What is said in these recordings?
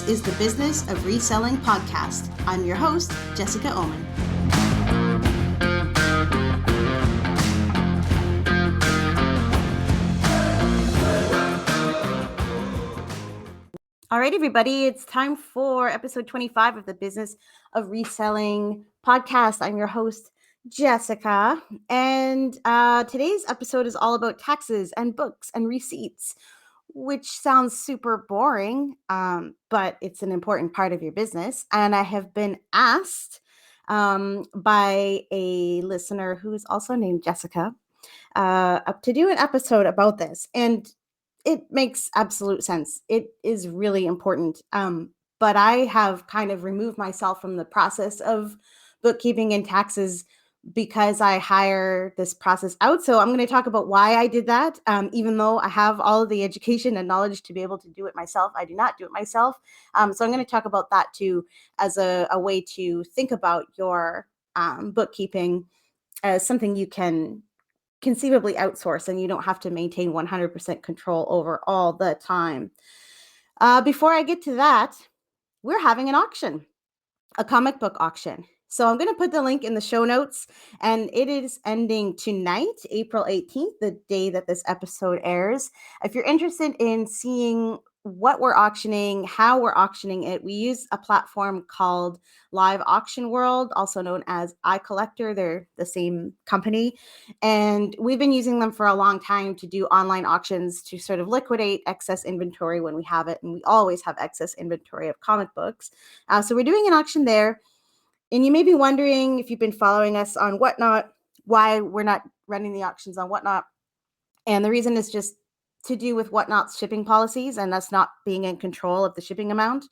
is the Business of Reselling podcast. I'm your host, Jessica Oman. All right, everybody, it's time for episode 25 of the Business of Reselling podcast. I'm your host, Jessica, and today's episode is all about taxes and books and receipts, which sounds super boring, but it's an important part of your business. And I have been asked by a listener who is also named Jessica to do an episode about this. And it makes absolute sense. It is really important. But I have kind of removed myself from the process of bookkeeping and taxes because I hire this process out. So I'm going to talk about why I did that. Even though I have all of the education and knowledge to be able to do it myself, I do not do it myself. So I'm going to talk about that too as a way to think about your bookkeeping as something you can conceivably outsource and you don't have to maintain 100% control over all the time. Before I get to that, we're having an auction, a comic book auction. So I'm going to put the link in the show notes, and it is ending tonight, April 18th, the day that this episode airs. If you're interested in seeing what we're auctioning, how we're auctioning it, we use a platform called Live Auction World, also known as iCollector. They're the same company. And we've been using them for a long time to do online auctions to sort of liquidate excess inventory when we have it. And we always have excess inventory of comic books. So we're doing an auction there. And you may be wondering, if you've been following us on Whatnot, why we're not running the auctions on Whatnot. And the reason is just to do with Whatnot's shipping policies and us not being in control of the shipping amount.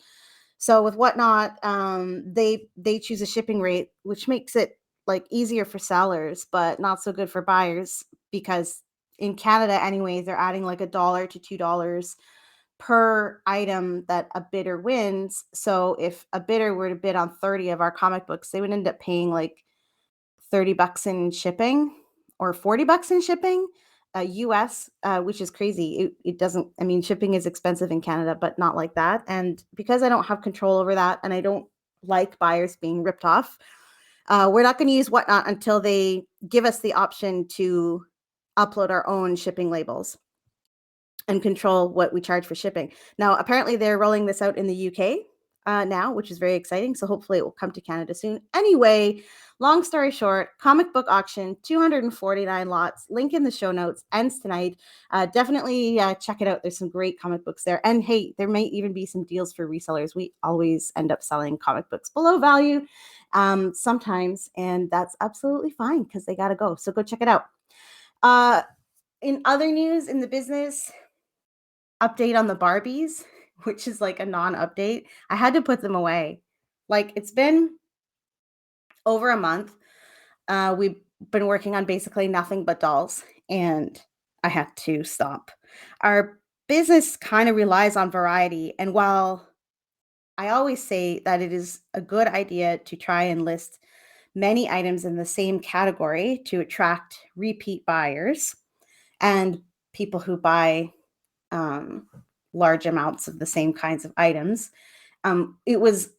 So with Whatnot, they choose a shipping rate, which makes it like easier for sellers, but not so good for buyers, because in Canada anyways, they're adding like $1 to $2 per item that a bidder wins. So if a bidder were to bid on 30 of our comic books, they would end up paying like $30 in shipping or $40 in shipping, US, which is crazy. It doesn't, I mean, shipping is expensive in Canada, but not like that. And because I don't have control over that, and I don't like buyers being ripped off, we're not going to use Whatnot until they give us the option to upload our own shipping labels and control what we charge for shipping. Now, apparently they're rolling this out in the UK now, which is very exciting. So hopefully it will come to Canada soon. Anyway, long story short, comic book auction, 249 lots, link in the show notes, ends tonight. Definitely check it out. There's some great comic books there. And hey, there may even be some deals for resellers. We always end up selling comic books below value sometimes, and that's absolutely fine because they got to go. So go check it out. In other news in the business, update on the Barbies, which is like a non-update. I had to put them away. Like, it's been over a month. We've been working on basically nothing but dolls, and I had to stop. Our business kind of relies on variety, and while I always say that it is a good idea to try and list many items in the same category to attract repeat buyers and people who buy large amounts of the same kinds of items, it was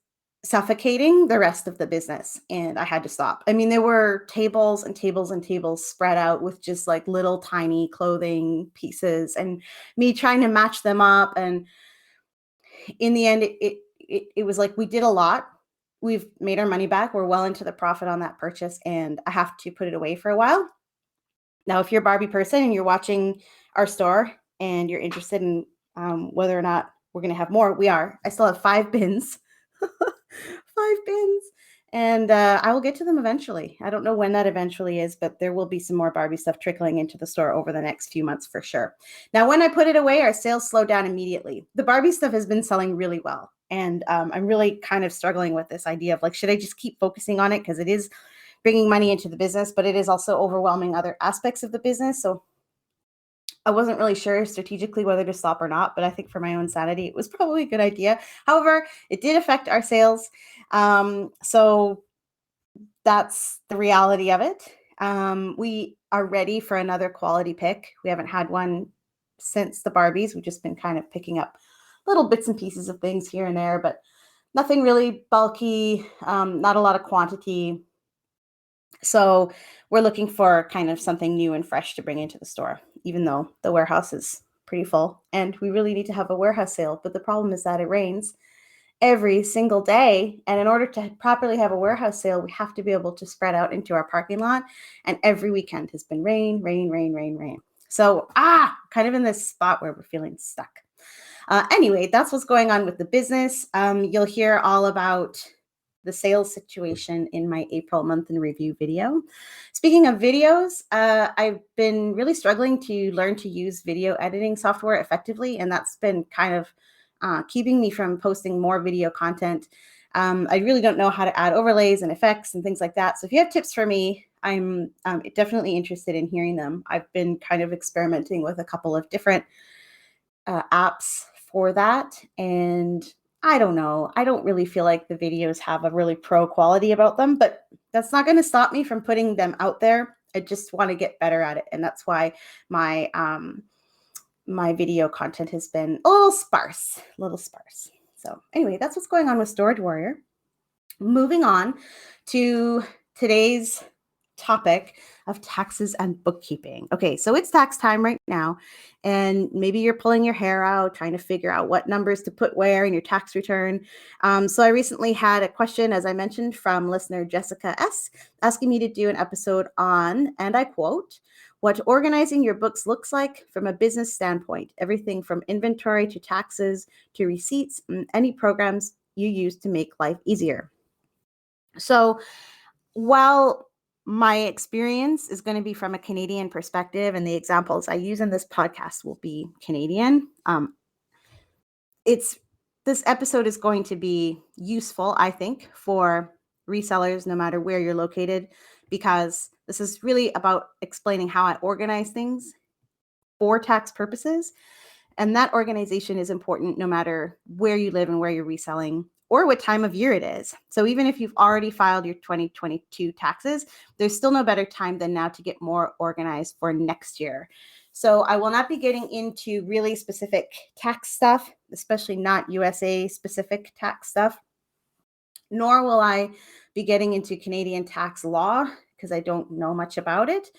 suffocating the rest of the business, and I had to stop. I mean, there were tables and tables and tables spread out with just like little tiny clothing pieces, and me trying to match them up. And in the end, it was like we did a lot. We've made our money back. We're well into the profit on that purchase, and I have to put it away for a while. Now, if you're a Barbie person and you're watching our store and you're interested in whether or not we're going to have more, we are. I still have 5 bins, 5 bins, and I will get to them eventually. I don't know when that eventually is, but there will be some more Barbie stuff trickling into the store over the next few months for sure. Now, when I put it away, our sales slowed down immediately. The Barbie stuff has been selling really well, and I'm really kind of struggling with this idea of like, should I just keep focusing on it? Because it is bringing money into the business, but it is also overwhelming other aspects of the business. So I wasn't really sure strategically whether to stop or not, but I think for my own sanity, it was probably a good idea. However, it did affect our sales. So that's the reality of it. We are ready for another quality pick. We haven't had one since the Barbies. We've just been kind of picking up little bits and pieces of things here and there, but nothing really bulky, not a lot of quantity. So we're looking for kind of something new and fresh to bring into the store, even though the warehouse is pretty full and we really need to have a warehouse sale. But the problem is that it rains every single day. And in order to properly have a warehouse sale, we have to be able to spread out into our parking lot. And every weekend has been rain, rain, rain, rain, rain. So, kind of in this spot where we're feeling stuck. Anyway, that's what's going on with the business. You'll hear all about the sales situation in my April month in review video. Speaking of videos, I've been really struggling to learn to use video editing software effectively, and that's been kind of keeping me from posting more video content. I really don't know how to add overlays and effects and things like that. So if you have tips for me, I'm definitely interested in hearing them. I've been kind of experimenting with a couple of different apps for that. And I don't know. I don't really feel like the videos have a really pro quality about them, but that's not going to stop me from putting them out there. I just want to get better at it. And that's why my my video content has been a little sparse. So anyway, that's what's going on with Storage Warrior. Moving on to today's topic of taxes and bookkeeping. Okay, so it's tax time right now, and maybe you're pulling your hair out trying to figure out what numbers to put where in your tax return. So I recently had a question, as I mentioned, from listener Jessica S, asking me to do an episode on, and I quote, what organizing your books looks like from a business standpoint, everything from inventory to taxes to receipts, and any programs you use to make life easier. So while my experience is going to be from a Canadian perspective, and the examples I use in this podcast will be Canadian, this episode is going to be useful, I think, for resellers, no matter where you're located, because this is really about explaining how I organize things for tax purposes. And that organization is important no matter where you live and where you're reselling or what time of year it is. So even if you've already filed your 2022 taxes, there's still no better time than now to get more organized for next year. So I will not be getting into really specific tax stuff, especially not USA specific tax stuff, nor will I be getting into Canadian tax law because I don't know much about it.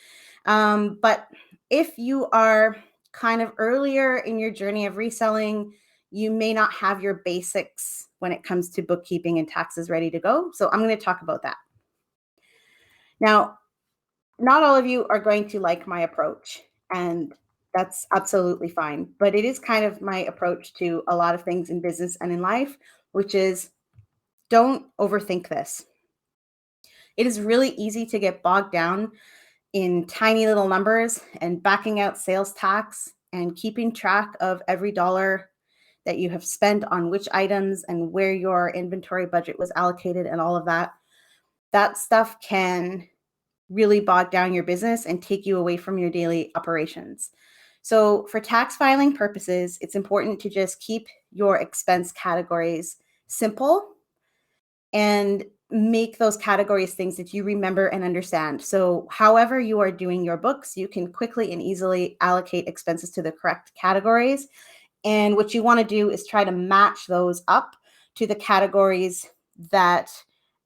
But if you are kind of earlier in your journey of reselling, you may not have your basics when it comes to bookkeeping and taxes ready to go. So I'm going to talk about that. Now, not all of you are going to like my approach, and that's absolutely fine. But it is kind of my approach to a lot of things in business and in life, which is don't overthink this. It is really easy to get bogged down in tiny little numbers and backing out sales tax and keeping track of every dollar that you have spent on which items and where your inventory budget was allocated and all of that. That stuff can really bog down your business and take you away from your daily operations. So for tax filing purposes, it's important to just keep your expense categories simple and make those categories things that you remember and understand. So however you are doing your books, you can quickly and easily allocate expenses to the correct categories. And what you want to do is try to match those up to the categories that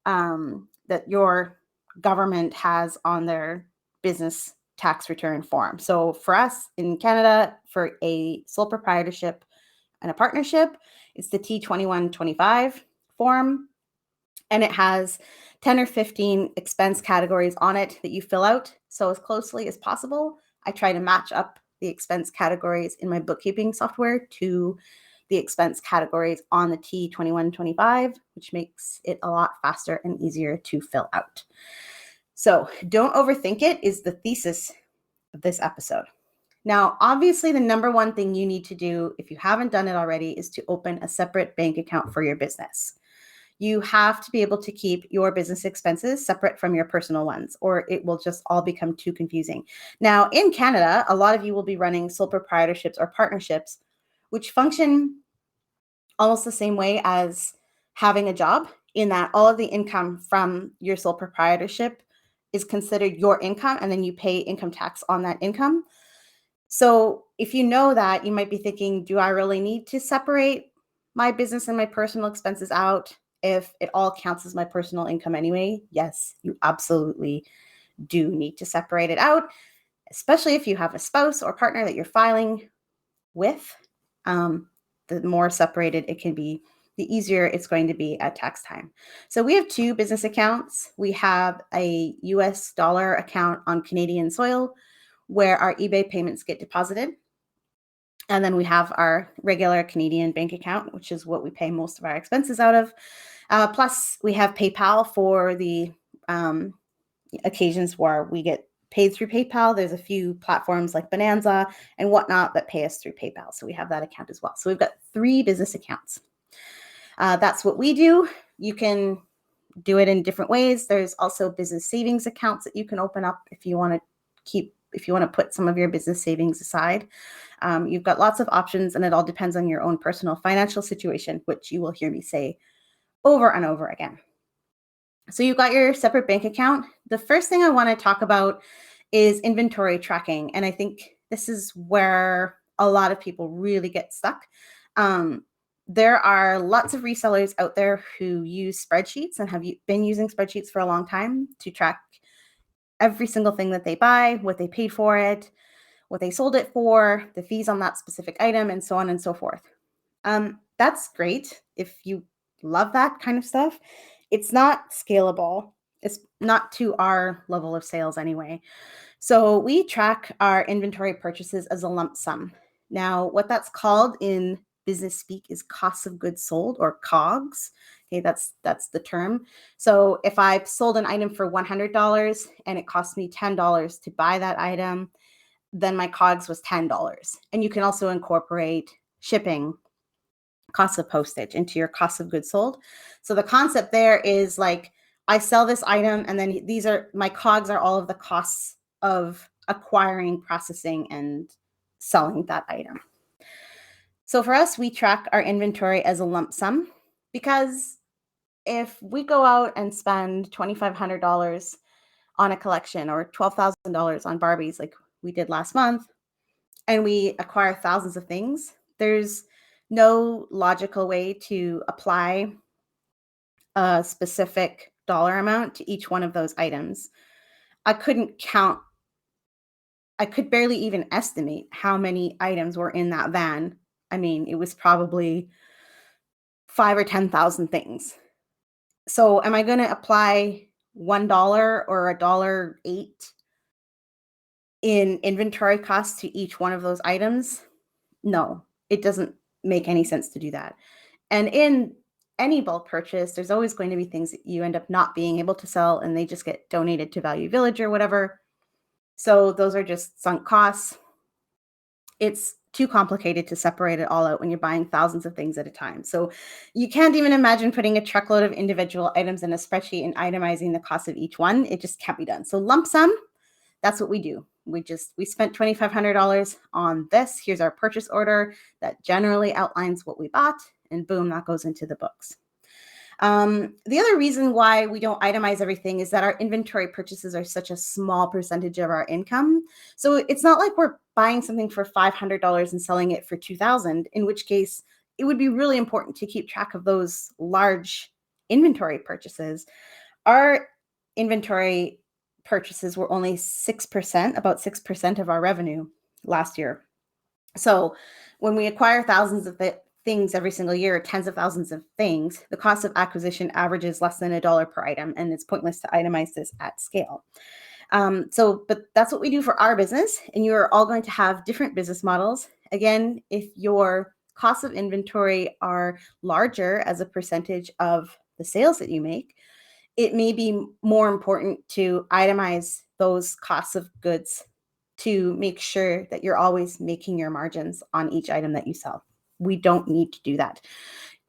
that your government has on their business tax return form. So for us in Canada, for a sole proprietorship and a partnership, it's the T2125 form. And it has 10 or 15 expense categories on it that you fill out. So as closely as possible, I try to match up the expense categories in my bookkeeping software to the expense categories on the T2125, which makes it a lot faster and easier to fill out. So don't overthink it is the thesis of this episode. Now, obviously, the number one thing you need to do, if you haven't done it already, is to open a separate bank account for your business. You have to be able to keep your business expenses separate from your personal ones, or it will just all become too confusing. Now, in Canada, a lot of you will be running sole proprietorships or partnerships, which function almost the same way as having a job, in that all of the income from your sole proprietorship is considered your income, and then you pay income tax on that income. So if you know that, you might be thinking, do I really need to separate my business and my personal expenses out if it all counts as my personal income anyway? Yes, you absolutely do need to separate it out, especially if you have a spouse or partner that you're filing with. The more separated it can be, the easier it's going to be at tax time. So we have two business accounts. We have a US dollar account on Canadian soil where our eBay payments get deposited. And then we have our regular Canadian bank account, which is what we pay most of our expenses out of. Plus, we have PayPal for the occasions where we get paid through PayPal. There's a few platforms like Bonanza and whatnot that pay us through PayPal. So we have that account as well. So we've got 3 business accounts. That's what we do. You can do it in different ways. There's also business savings accounts that you can open up if you want to put some of your business savings aside. You've got lots of options, and it all depends on your own personal financial situation, which you will hear me say over and over again. So you've got your separate bank account. The first thing I want to talk about is inventory tracking. And I think this is where a lot of people really get stuck. There are lots of resellers out there who use spreadsheets and have been using spreadsheets for a long time to track every single thing that they buy, what they paid for it, what they sold it for, the fees on that specific item, and so on and so forth. That's great if you love that kind of stuff. It's not scalable. It's not to our level of sales anyway. So we track our inventory purchases as a lump sum. Now, what that's called in business speak is cost of goods sold, or COGS. Okay, that's the term. So if I sold an item for $100 and it cost me $10 to buy that item, then my COGS was $10. And you can also incorporate shipping, cost of postage into your cost of goods sold. So the concept there is like, I sell this item, and then these are my COGS are all of the costs of acquiring, processing, and selling that item. So for us, we track our inventory as a lump sum, because if we go out and spend $2,500 on a collection or $12,000 on Barbies like we did last month, and we acquire thousands of things, there's no logical way to apply a specific dollar amount to each one of those items. I couldn't count. I could barely even estimate how many items were in that van. I mean, it was probably 5 or 10,000 things. So am I going to apply $1 or $1.08 in inventory costs to each one of those items? No, it doesn't make any sense to do that. And in any bulk purchase, there's always going to be things that you end up not being able to sell, and they just get donated to Value Village or whatever. So those are just sunk costs. It's too complicated to separate it all out when you're buying thousands of things at a time. So you can't even imagine putting a truckload of individual items in a spreadsheet and itemizing the cost of each one. It just can't be done. So lump sum, that's what we do. We spent $2,500 on this. Here's our purchase order that generally outlines what we bought, and boom, that goes into the books. The other reason why we don't itemize everything is that our inventory purchases are such a small percentage of our income. So it's not like we're buying something for $500 and selling it for $2,000, in which case it would be really important to keep track of those large inventory purchases. Our inventory purchases were only 6%, about 6% of our revenue last year. So when we acquire thousands of things every single year, tens of thousands of things, the cost of acquisition averages less than $1 per item, and it's pointless to itemize this at scale. But that's what we do for our business, and you're all going to have different business models. Again, if your costs of inventory are larger as a percentage of the sales that you make, it may be more important to itemize those costs of goods to make sure that you're always making your margins on each item that you sell. We don't need to do that.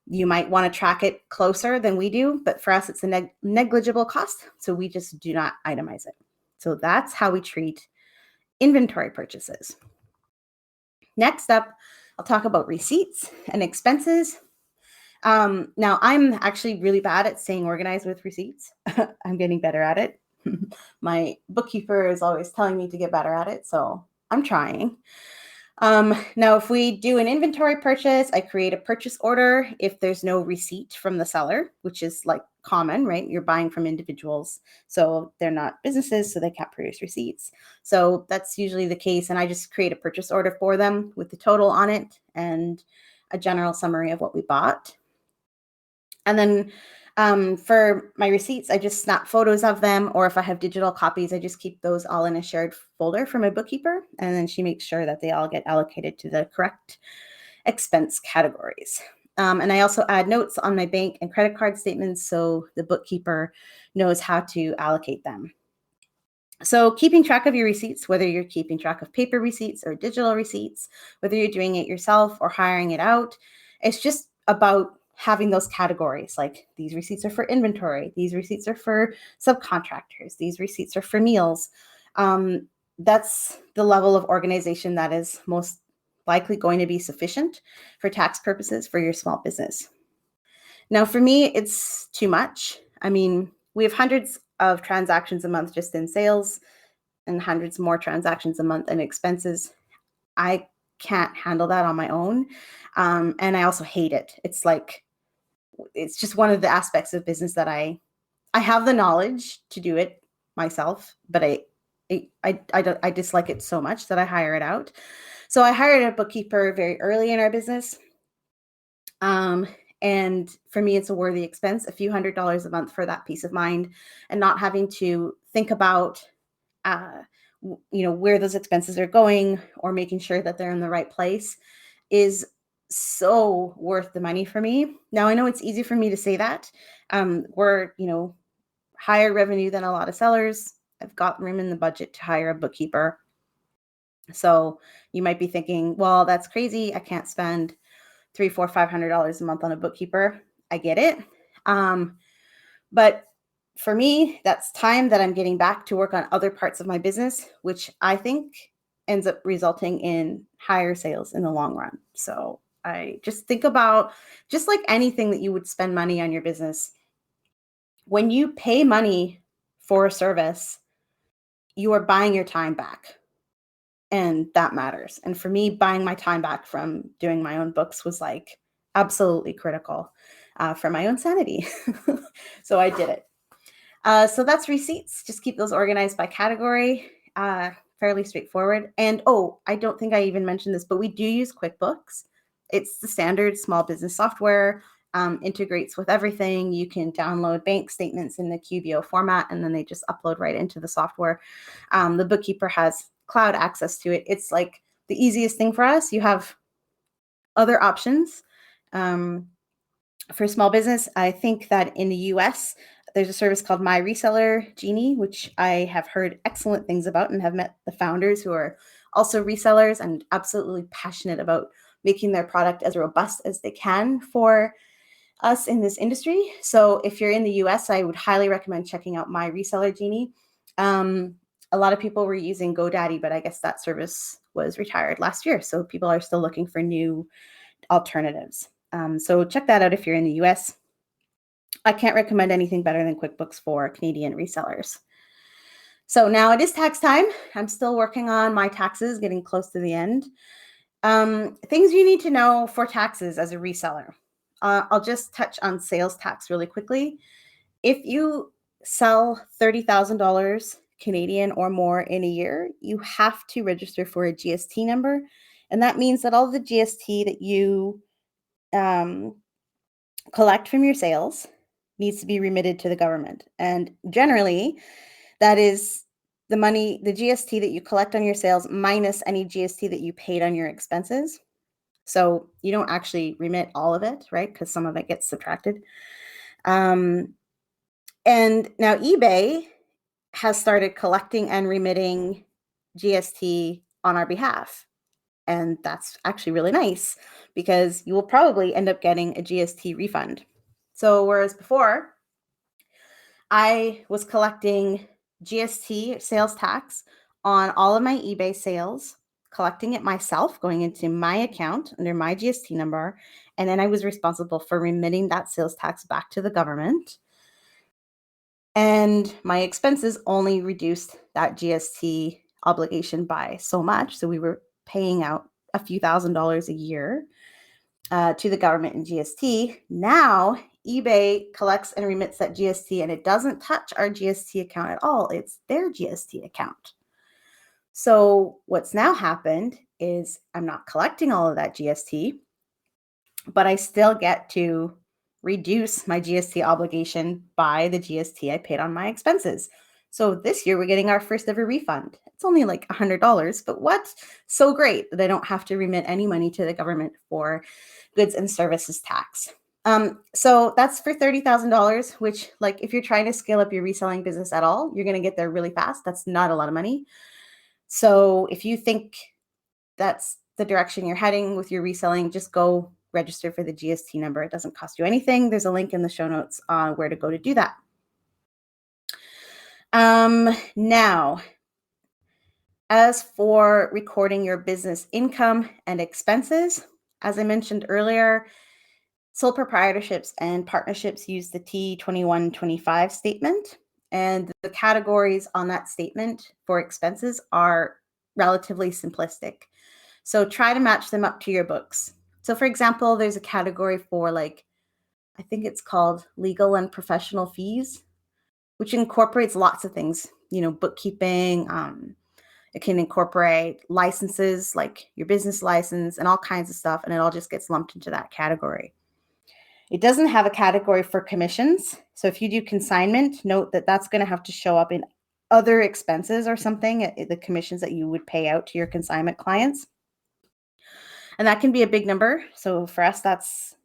You might want to track it closer than we do, but for us, it's a negligible cost, so we just do not itemize it. So that's how we treat inventory purchases. Next up, I'll talk about receipts and expenses. Now, I'm actually really bad at staying organized with receipts. I'm getting better at it. My bookkeeper is always telling me to get better at it, so I'm trying. Now, if we do an inventory purchase, I create a purchase order if there's no receipt from the seller, which is like common, right? You're buying from individuals, so they're not businesses, so they can't produce receipts. So that's usually the case. And I just create a purchase order for them with the total on it and a general summary of what we bought. And then for my receipts, I just snap photos of them, or if I have digital copies, I just keep those all in a shared folder for my bookkeeper. And then she makes sure that they all get allocated to the correct expense categories. And I also add notes on my bank and credit card statements so the bookkeeper knows how to allocate them. So keeping track of your receipts, whether you're keeping track of paper receipts or digital receipts, whether you're doing it yourself or hiring it out, it's just about having those categories. Like, these receipts are for inventory, these receipts are for subcontractors, these receipts are for meals. That's the level of organization that is most likely going to be sufficient for tax purposes for your small business. Now, for me, it's too much. I mean, we have hundreds of transactions a month just in sales and hundreds more transactions a month in expenses. I can't handle that on my own. And I also hate it. It's just one of the aspects of business that I have the knowledge to do it myself, but I dislike it so much that I hire it out. So I hired a bookkeeper very early in our business. And for me, it's a worthy expense, a few $100s a month for that peace of mind and not having to think about, where those expenses are going or making sure that they're in the right place is so worth the money for me. Now, I know it's easy for me to say that. We're, higher revenue than a lot of sellers. I've got room in the budget to hire a bookkeeper. So you might be thinking, well, that's crazy. I can't spend $300, $400, $500 a month on a bookkeeper. I get it. But for me, that's time that I'm getting back to work on other parts of my business, which I think ends up resulting in higher sales in the long run. So I just think about, just like anything that you would spend money on your business, when you pay money for a service, you are buying your time back. And that matters. And for me, buying my time back from doing my own books was like absolutely critical for my own sanity. So I did it. So that's receipts. Just keep those organized by category. Fairly straightforward. And I don't think I even mentioned this, but we do use QuickBooks. It's the standard small business software. Integrates with everything. You can download bank statements in the QBO format, and then they just upload right into the software. The bookkeeper has cloud access to it. It's like the easiest thing for us. You have other options for small business. I think that in the US, there's a service called My Reseller Genie, which I have heard excellent things about and have met the founders who are also resellers and absolutely passionate about making their product as robust as they can for us in this industry. So if you're in the US, I would highly recommend checking out My Reseller Genie. A lot of people were using GoDaddy, but I guess that service was retired last year. So people are still looking for new alternatives. So check that out if you're in the US. I can't recommend anything better than QuickBooks for Canadian resellers. So now it is tax time. I'm still working on my taxes, getting close to the end. Things you need to know for taxes as a reseller. I'll just touch on sales tax really quickly. If you sell $30,000 Canadian or more in a year, you have to register for a GST number. And that means that all the GST that you collect from your sales needs to be remitted to the government. And generally, that is the money, the GST that you collect on your sales minus any GST that you paid on your expenses. So you don't actually remit all of it, right? Because some of it gets subtracted. And now eBay has started collecting and remitting GST on our behalf. And that's actually really nice because you will probably end up getting a GST refund. So whereas before, I was collecting GST sales tax on all of my eBay sales, collecting it myself, going into my account under my GST number, and then I was responsible for remitting that sales tax back to the government. And my expenses only reduced that GST obligation by so much. So we were paying out a few $1,000s a year to the government in GST. Now, eBay collects and remits that GST, and it doesn't touch our GST account at all. It's their GST account. So what's now happened is I'm not collecting all of that GST, but I still get to reduce my GST obligation by the GST I paid on my expenses. So this year we're getting our first ever refund. It's only like $100, but what? So great that I don't have to remit any money to the government for goods and services tax. So that's for $30,000, which, like, if you're trying to scale up your reselling business at all, you're going to get there really fast. That's not a lot of money. So if you think that's the direction you're heading with your reselling, just go register for the GST number. It doesn't cost you anything. There's a link in the show notes on where to go to do that. Now, as for recording your business income and expenses, as I mentioned earlier, sole proprietorships and partnerships use the T2125 statement, and the categories on that statement for expenses are relatively simplistic. So try to match them up to your books. So for example, there's a category for, like, I think it's called legal and professional fees, which incorporates lots of things, bookkeeping. It can incorporate licenses, like your business license and all kinds of stuff, and it all just gets lumped into that category. It doesn't have a category for commissions. So if you do consignment, note that that's going to have to show up in other expenses or something, the commissions that you would pay out to your consignment clients. And that can be a big number. So for us, that's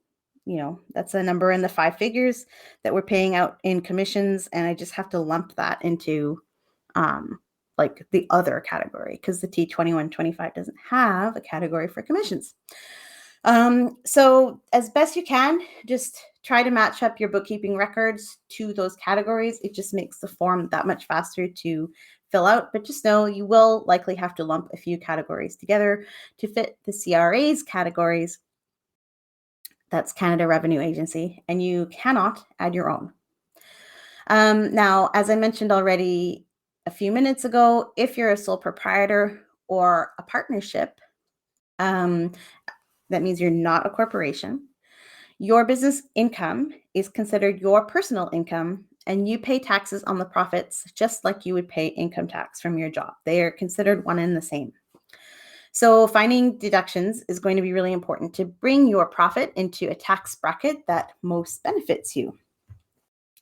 a number in the 5 figures that we're paying out in commissions. And I just have to lump that into like the other category, because the T2125 doesn't have a category for commissions. So as best you can, just try to match up your bookkeeping records to those categories. It just makes the form that much faster to fill out, but just know you will likely have to lump a few categories together to fit the CRA's categories. That's Canada Revenue Agency, and you cannot add your own. Now, as I mentioned already a few minutes ago, if you're a sole proprietor or a partnership, that means you're not a corporation. Your business income is considered your personal income, and you pay taxes on the profits just like you would pay income tax from your job. They are considered one and the same. So finding deductions is going to be really important to bring your profit into a tax bracket that most benefits you.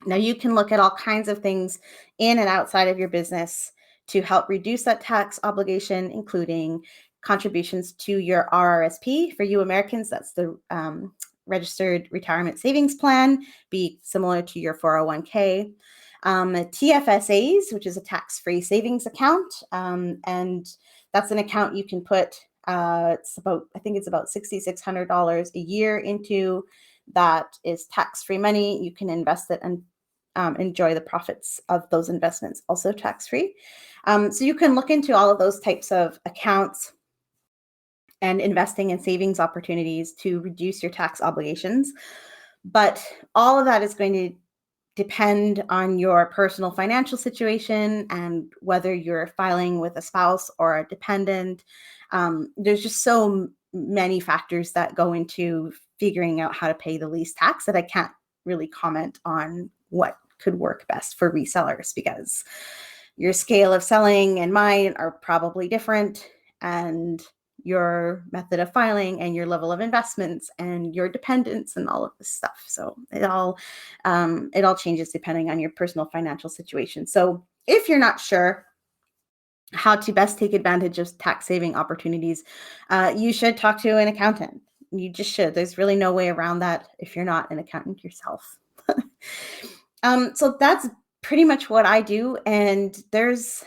Now, you can look at all kinds of things in and outside of your business to help reduce that tax obligation, including contributions to your RRSP. For you Americans, that's the Registered Retirement Savings Plan, be similar to your 401k. TFSAs, which is a tax-free savings account, and that's an account you can put, I think it's about $6,600 a year into. That is tax-free money. You can invest it and enjoy the profits of those investments, also tax-free. So you can look into all of those types of accounts and investing and savings opportunities to reduce your tax obligations. But all of that is going to depend on your personal financial situation and whether you're filing with a spouse or a dependent. There's just so many factors that go into figuring out how to pay the least tax that I can't really comment on what could work best for resellers, because your scale of selling and mine are probably different, and your method of filing and your level of investments and your dependents and all of this stuff. So it all changes depending on your personal financial situation. So if you're not sure how to best take advantage of tax saving opportunities, you should talk to an accountant. You just should. There's really no way around that if you're not an accountant yourself. So that's pretty much what I do, and there's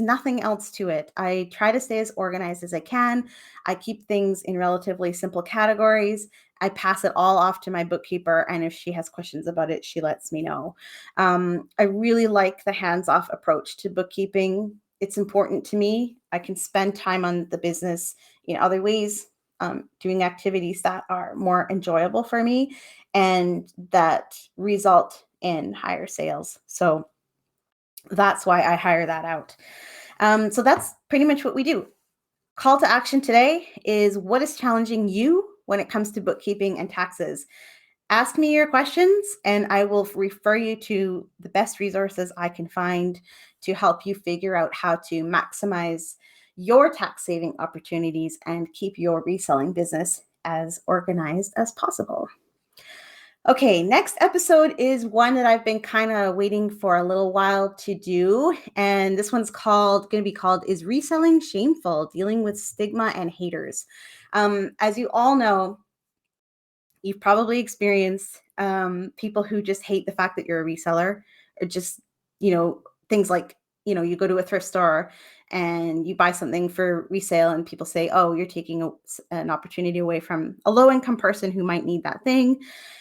nothing else to it. I try to stay as organized as I can. I keep things in relatively simple categories. I pass it all off to my bookkeeper, and if she has questions about it, she lets me know. I really like the hands-off approach to bookkeeping. It's important to me. I can spend time on the business in other ways, doing activities that are more enjoyable for me and that result in higher sales. So that's why I hire that out. So that's pretty much what we do. Call to action today is, what is challenging you when it comes to bookkeeping and taxes? Ask me your questions and I will refer you to the best resources I can find to help you figure out how to maximize your tax saving opportunities and keep your reselling business as organized as possible. Okay, next episode is one that I've been kind of waiting for a little while to do. And this one's going to be called, Is Reselling Shameful? Dealing with Stigma and Haters. As you all know, you've probably experienced people who just hate the fact that you're a reseller, or just, things like, you go to a thrift store and you buy something for resale and people say, oh, you're taking an opportunity away from a low income person who might need that thing.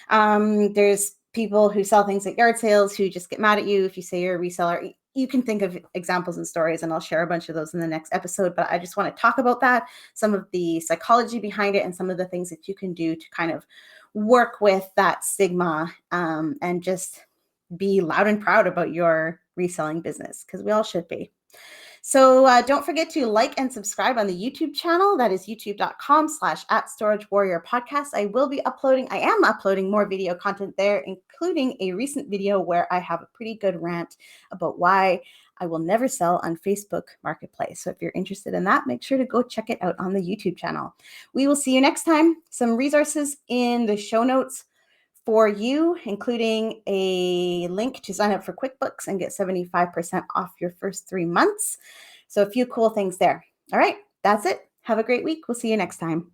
There's people who sell things at yard sales who just get mad at you if you say you're a reseller. You can think of examples and stories, and I'll share a bunch of those in the next episode. But I just want to talk about that, some of the psychology behind it, and some of the things that you can do to kind of work with that stigma, and just be loud and proud about your reselling business, because we all should be. So don't forget to like and subscribe on the YouTube channel. That is youtube.com/@StorageWarriorPodcast. I am uploading more video content there, including a recent video where I have a pretty good rant about why I will never sell on Facebook Marketplace. So if you're interested in that, make sure to go check it out on the YouTube channel. We will see you next time. Some resources in the show notes for you, including a link to sign up for QuickBooks and get 75% off your first 3 months. So a few cool things there. All right, that's it. Have a great week. We'll see you next time.